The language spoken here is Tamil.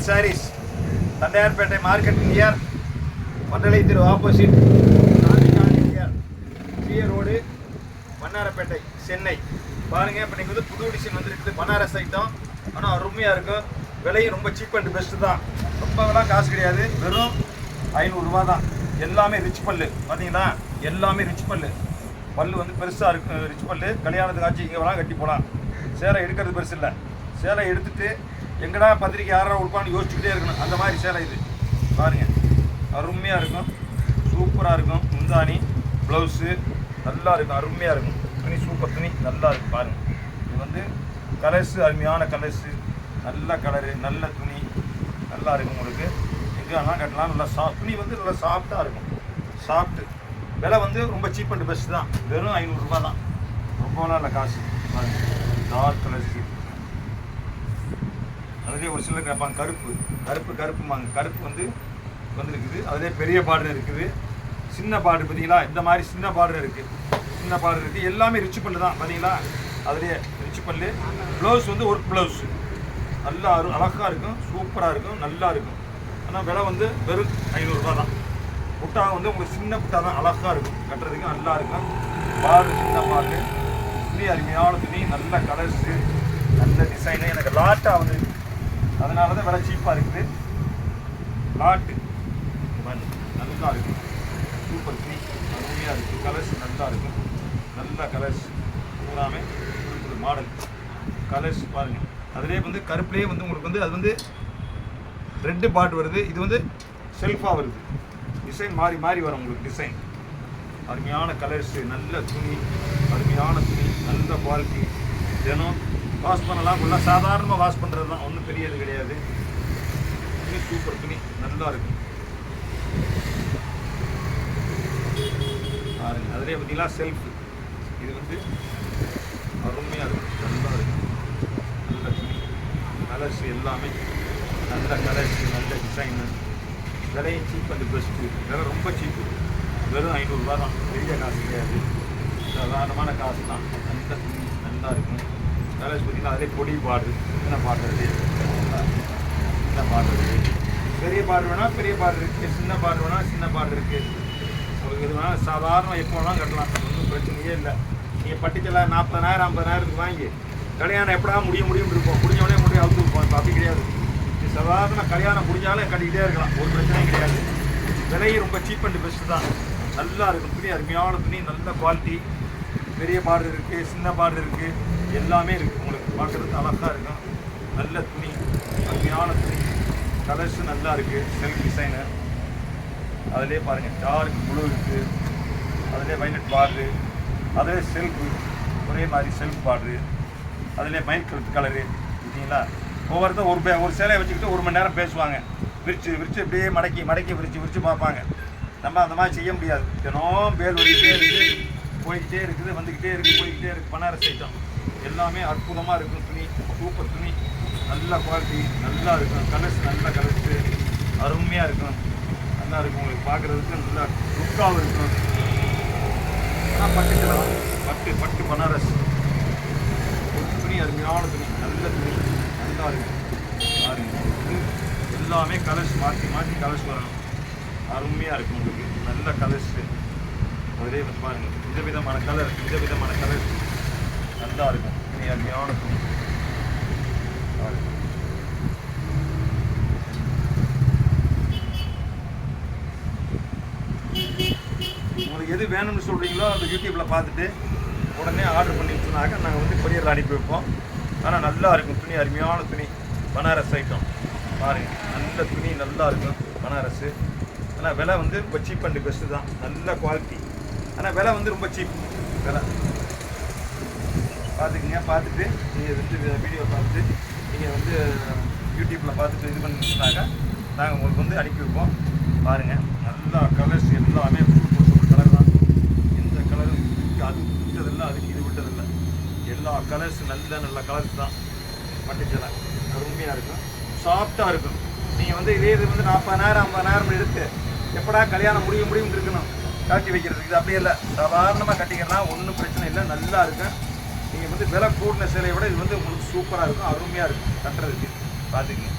பாரத் சாரீஸ், தண்டையார்பேட்டை மார்க்கெட் நியர், மண்டலை திரு opposite, near GA road, Vannarapettai, Chennai. பாருங்கள், இப்போ நீங்கள் வந்து புது டிசைன் வந்துருக்குது, பனாரஸ் ஐட்டம். ஆனால் அருமையாக இருக்கும். விலையும் ரொம்ப சீப் அண்ட் பெஸ்ட்டு தான். ரொம்பலாம் காசு கிடையாது, வெறும் 500 ரூபா தான். எல்லாமே ரிச் பல்லு பார்த்தீங்களா, எல்லாமே ரிச் பல்லு. பல்லு வந்து பெருசாக இருக்கும், ரிச் பல்லு. கல்யாணத்துக்கு ஆச்சு இங்கே வேணால் கட்டி போகலாம். சேலை எடுக்கிறது பெருசு இல்லை. சேலை எடுத்துகிட்டு எங்கடா பத்திரிக்கை யாரா கொடுப்பான்னு யோசிச்சுக்கிட்டே இருக்கணும். அந்த மாதிரி சேலை இது பாருங்கள், அருமையாக இருக்கும், சூப்பராக இருக்கும். முந்தானி ப்ளவுஸு நல்லா இருக்கும், அருமையாக இருக்கும். துணி சூப்பர் துணி, நல்லா இருக்கும். பாருங்கள், இது வந்து கலர்ஸு அருமையான கலர்ஸு, நல்ல கலரு, நல்ல துணி, நல்லா இருக்கும். உங்களுக்கு எங்கே வேணால் கட்டலாம். நல்லா துணி வந்து நல்லா சாஃப்டாக இருக்கும், சாஃப்ட்டு. விலை வந்து ரொம்ப சீப் அண்ட் பெஸ்ட் தான். வெறும் 500 ரூபா தான். ரொம்பலாம் இல்லை காசு. டார்க் கலர்ஸு, அதுலேயே ஒரு சிலர் கேட்பாங்க கருப்புமாங்க. கருப்பு வந்து வந்துருக்குது. அதுலேயே பெரிய பார்டர் இருக்குது, சின்ன பார்டர். பார்த்தீங்களா, இந்த மாதிரி சின்ன பார்டர் இருக்குது, சின்ன பார்டர் இருக்குது. எல்லாமே ரிச் பல்லு தான். பார்த்தீங்களா, அதுலேயே ரிச் பல்லு. ப்ளவுஸ் வந்து ஒர்க் ப்ளவுஸு, நல்லா அழகாக இருக்கும், சூப்பராக இருக்கும், நல்லா இருக்கும். ஆனால் விலை வந்து வெறும் 500 ரூபா தான். புட்டா வந்து உங்களுக்கு சின்ன புட்டா தான், அழகாக இருக்கும், கட்டுறதுக்கு நல்லா இருக்கும். பார்டர் சின்ன பார்டர், துணி அருமையான துணி, நல்ல கலர்ஸு, நல்ல டிசைனு. எனக்கு லாட்டாக வந்து அதனால தான் விலை சீப்பாக இருக்குது. லாட்டு நல்லா இருக்கும், சூப்பர் துணி, அருமையாக இருக்குது. கலர்ஸ் நல்லா இருக்கும், நல்ல கலர்ஸ். பூராமே புது மாடல் கலர்ஸ் பாருங்கள். அதிலே வந்து கருப்புலேயே வந்து உங்களுக்கு வந்து அது வந்து ரெட்டு பார்ட் வருது. இது வந்து செல்ஃபாக வருது. டிசைன் மாறி மாறி வரும் உங்களுக்கு டிசைன். அருமையான கலர்ஸு, நல்ல துணி, அருமையான துணி, நல்ல குவாலிட்டி. தினம் வாஷ் பண்ணலாம், ஃபுல்லாக சாதாரணமாக வாஷ் பண்ணுறது தான், ஒன்றும் பெரியது கிடையாது. துணி சூப்பர் துணி, நல்லா இருக்கும் பாருங்க. அதிலே பார்த்தீங்களா செல்ஃபு, இது வந்து அருமையாக இருக்கும், நல்லா இருக்கும். நல்ல துணி, கலர்ஸ் எல்லாமே நல்ல கலர்ஸு, நல்ல டிசைனு. விலையும் சீப் அண்ட் பெஸ்ட்டு. விலை ரொம்ப சீப்பு, வெறும் 500 ரூபா தான். பெரிய காசு கிடையாது, சாதாரணமான காசு தான். நல்ல துணி, நல்லா இருக்கும். கலர்ஸ் பார்த்திங்கன்னா அதிலே பொடி பார்டர், சின்ன பார்டர், சின்ன பார்டர் இருக்குது. பெரிய பார்டர் வேணால் பெரிய பார்டர் இருக்குது, சின்ன பார்டர் வேணால் சின்ன பார்டர் இருக்குது. உங்களுக்கு இது வேணால் சாதாரண எப்போ வேணாலும் கட்டலாம், ஒன்றும் பிரச்சனையே இல்லை. நீங்கள் பட்டுச்சலை 40,000 50,000 வாங்கி கல்யாணம் எப்படா முடியும்னு இருப்போம், முடிஞ்சவனே முடியும் அவுத்து இருப்போம். இப்போ அப்படி கிடையாது. இது சாதாரண கல்யாணம் முடிஞ்சாலும் கட்டிக்கிட்டே இருக்கலாம், ஒரு பிரச்சனையும் கிடையாது. விலையும் ரொம்ப சீப் அண்ட் பெஸ்ட்டு தான். நல்லா இருக்கும் துணி, அருமையான துணி, நல்ல குவாலிட்டி. பெரிய பார்டர் இருக்குது, சின்ன பார்டர் இருக்குது, எல்லாமே இருக்குது. உங்களுக்கு பார்க்குறதுக்கு அழகாக இருக்கும். நல்ல துணி, அருமையான துணி, கலர்ஸும் நல்லா இருக்குது. செல்ஃப் டிசைனு, அதிலே பாருங்கள் டார்க் ப்ளூ இருக்குது, அதிலே வைலட் பார்டரு, அதிலே செல்ஃபு ஒரே மாதிரி செல்ஃப் பார்டரு, அதிலே மைண்ட் கலரு. பார்த்தீங்களா, ஒவ்வொருத்தர் ஒரு சேலையை வச்சுக்கிட்டு 1 மணி நேரம் பேசுவாங்க. விரிச்சு இப்படியே மடக்கி விரிச்சு பார்ப்பாங்க. நம்ம அந்த மாதிரி செய்ய முடியாது. தினம் பேர் வந்துக்கிட்டே இருக்குது, போய்கிட்டே இருக்குது, வந்துக்கிட்டே இருக்குது, போய்கிட்டே இருக்குது. பனாரஸ் ஐட்டம் எல்லாமே அற்புதமாக இருக்கும். துணி சூப்பர் துணி, நல்ல குவாலிட்டி, நல்லா இருக்கும். கலர்ஸ் நல்ல கலர்ஸு, அருமையாக இருக்கும், நல்லா இருக்கும். உங்களுக்கு பார்க்குறதுக்கு நல்லா லுக்காகவும் இருக்கும். ஆனால் பட்டு பனாரஸ் துணி, அருமையான துணி, நல்ல துணி, நல்லா இருக்கும். பாருங்க, எல்லாமே கலர்ஸ் மாற்றி கலர்ஸ் வரணும். அருமையாக இருக்கும் உங்களுக்கு, நல்ல கலர்ஸு. அதிலே வந்து பாருங்கள், விதவிதமான கலர் நல்லா இருக்கும். துணி அருமையான துணி. உங்களுக்கு எது வேணும்னு சொல்கிறீங்களோ அந்த யூடியூப்பில் பார்த்துட்டு உடனே ஆர்டர் பண்ணி சொன்னாக்க நாங்கள் வந்து கொரியரில் அனுப்பி வைப்போம். ஆனால் நல்லா இருக்கும் துணி, அருமையான துணி, பனாரஸ் ஐட்டம். பாருங்கள், நல்ல துணி, நல்லா இருக்கும் பனாரஸு. ஆனால் விலை வந்து ரொம்ப சீப் அண்ட் பெஸ்ட்டு தான். நல்ல குவாலிட்டி, ஆனால் விலை வந்து ரொம்ப சீப். விலை பார்த்துக்குங்க. பார்த்துட்டு நீங்கள் வந்து வீடியோ பார்த்துட்டு நீங்கள் வந்து யூடியூப்பில் பார்த்துட்டு இது பண்ணிச்சுனாக்கா நாங்கள் உங்களுக்கு வந்து அனுப்பி வைப்போம். பாருங்கள், நல்லா கலர்ஸ் எல்லாமே சூப்பர் கலர் தான். எந்த கலரும் அது விட்டதில்லை, அதுக்கு இது விட்டதில்லை. எல்லா கலர்ஸ் நல்ல கலர்ஸ் தான். பட்டுச்சலை அருமையாக இருக்கும், சாஃப்டாக இருக்கும். நீங்கள் வந்து இதே இது வந்து 40,000 50,000 எடுத்து எப்படா கல்யாணம் முடியும்னு இருக்கணும் கட்டி வைக்கிறதுக்கு. இது அப்படியே இல்லை, சாதாரணமாக கட்டிக்கலாம், ஒன்றும் பிரச்சனை இல்லை, நல்லா இருக்கும். நீங்கள் வந்து விலை கூடின சேலையை விட இது வந்து உங்களுக்கு சூப்பராக இருக்கும், அருமையாக இருக்கும் கட்டுறதுக்கு. பார்த்துக்குங்க.